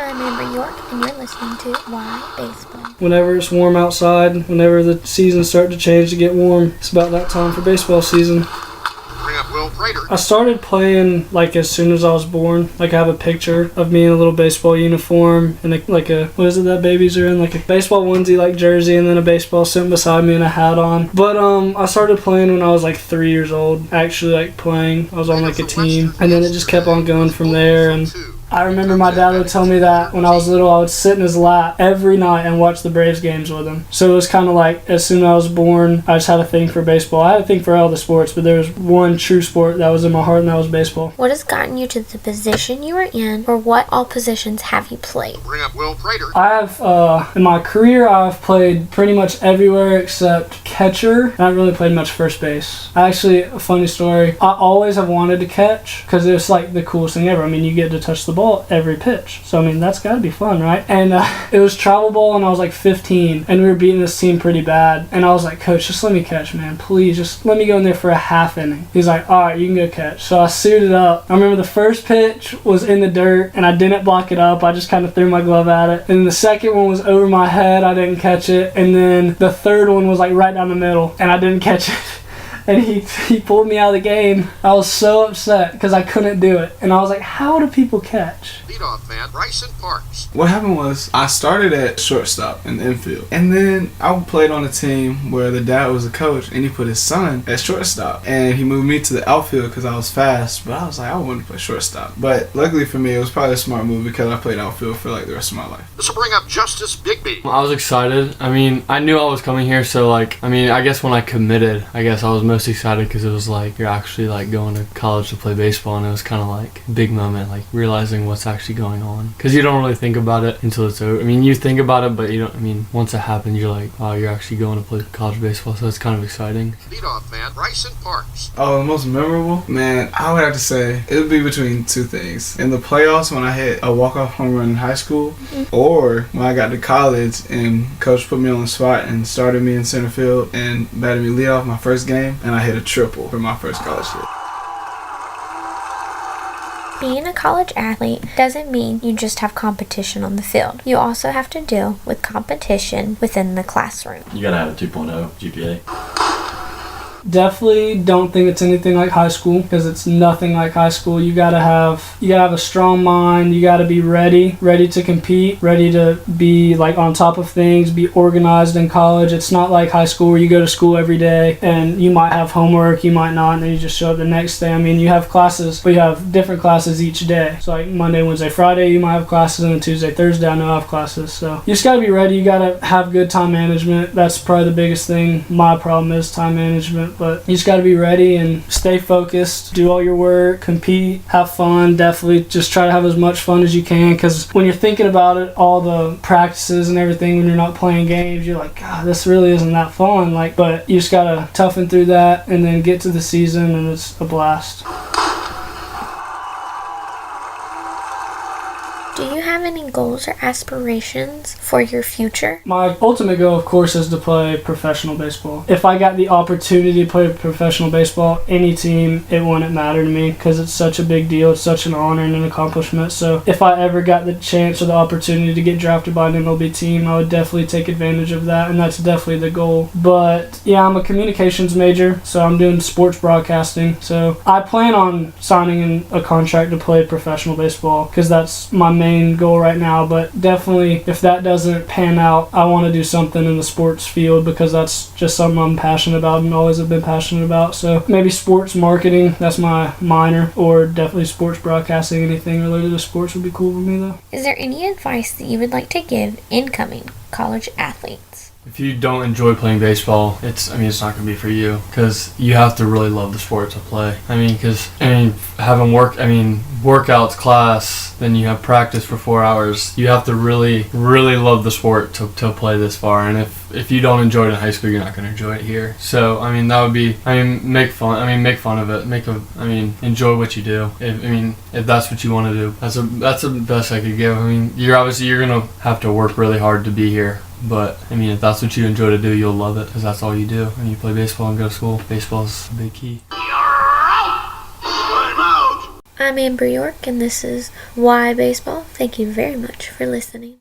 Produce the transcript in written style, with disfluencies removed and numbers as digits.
I'm Amber York, and you're listening to Why Baseball. Whenever it's warm outside, whenever the seasons start to change to get warm, it's about that time for baseball season. I started playing like as soon as I was born. Like I have a picture of me in a little baseball uniform and like a what is it that babies are in? Like a baseball onesie like jersey and then a baseball sitting beside me and a hat on. But I started playing when I was like 3 years old. Actually like playing. I was on like a team and then it just kept on going from there. And I remember my dad would tell me that when I was little I would sit in his lap every night and watch the Braves games with him. So it was kind of like as soon as I was born I just had a thing for baseball. I had a thing for all the sports, but there was one true sport that was in my heart and that was baseball. What has gotten you to the position you are in, or what all positions have you played? I have, in my career I've played pretty much everywhere except catcher. I haven't really played much first base. Actually, a funny story, I always have wanted to catch because it's like the coolest thing ever. I mean, you get to touch the ball every pitch. So, I mean, that's got to be fun, right? And it was travel ball and I was like 15 and we were beating this team pretty bad. And I was like, Coach, just let me catch, man. Please, just let me go in there for a half inning. He's like, all right, you can go catch. So I suited up. I remember the first pitch was in the dirt and I didn't block it up. I just kind of threw my glove at it. And then the second one was over my head. I didn't catch it. And then the third one was like right down the middle and I didn't catch it. And he pulled me out of the game. I was so upset because I couldn't do it. And I was like, how do people catch? Leadoff man, Bryson Parks. What happened was I started at shortstop in the infield. And then I played on a team where the dad was a coach and he put his son at shortstop. And he moved me to the outfield because I was fast. But I was like, I wanted to play shortstop. But luckily for me, it was probably a smart move because I played outfield for like the rest of my life. This will bring up Justice Bigby. I was excited. I mean, I knew I was coming here, so like, I mean, I guess when I committed, I guess I was most excited because it was like you're actually like going to college to play baseball, and it was kind of like a big moment, like realizing what's actually going on, because you don't really think about it until it's over. I mean, you think about it, but you don't. I mean, once it happens, you're like, wow, you're actually going to play college baseball, so it's kind of exciting. Leadoff man, Bryson Parks. Oh, the most memorable? Man, I would have to say it would be between two things. In the playoffs when I hit a walk-off home run in high school, or when I got to college and coach put me on the spot and started me in center field and batted me leadoff my first game, and I hit a triple for my first college hit. Being a college athlete doesn't mean you just have competition on the field. You also have to deal with competition within the classroom. You gotta have a 2.0 GPA. Definitely don't think it's anything like high school, because it's nothing like high school. You gotta have a strong mind. You gotta be ready to compete, ready to be like on top of things, be organized in college. It's not like high school where you go to school every day and you might have homework, you might not, and then you just show up the next day. I mean, you have classes, but you have different classes each day. So like Monday, Wednesday, Friday, you might have classes, and then Tuesday, Thursday, I know I have classes. So you just gotta be ready. You gotta have good time management. That's probably the biggest thing. My problem is time management. But you just got to be ready and stay focused, do all your work, compete, have fun. Definitely just try to have as much fun as you can, because when you're thinking about it, all the practices and everything, when you're not playing games, you're like, God, this really isn't that fun. Like, but you just got to toughen through that and then get to the season, and it's a blast. Do you have any goals or aspirations for your future? My ultimate goal, of course, is to play professional baseball. If I got the opportunity to play professional baseball, any team, it wouldn't matter to me, because it's such a big deal. It's such an honor and an accomplishment. So if I ever got the chance or the opportunity to get drafted by an MLB team, I would definitely take advantage of that, and that's definitely the goal. But yeah, I'm a communications major, so I'm doing sports broadcasting. So I plan on signing in a contract to play professional baseball, because that's my main goal right now. But definitely, if that doesn't pan out, I want to do something in the sports field, because that's just something I'm passionate about and always have been passionate about. So maybe sports marketing, that's my minor, or definitely sports broadcasting. Anything related to sports would be cool for me though. Is there any advice that you would like to give incoming college athletes? If you don't enjoy playing baseball, it's not going to be for you, because you have to really love the sport to play. Having workouts, class, then you have practice for 4 hours. You have to really, really love the sport to play this far. And if you don't enjoy it in high school, you're not going to enjoy it here. So, that would be, make fun of it. Enjoy what you do. If that's what you want to do, that's the best I could give. You're going to have to work really hard to be here. But, if that's what you enjoy to do, you'll love it, because that's all you do. And you play baseball and go to school. Baseball's the big key. I'm Amber York, and this is Why Baseball. Thank you very much for listening.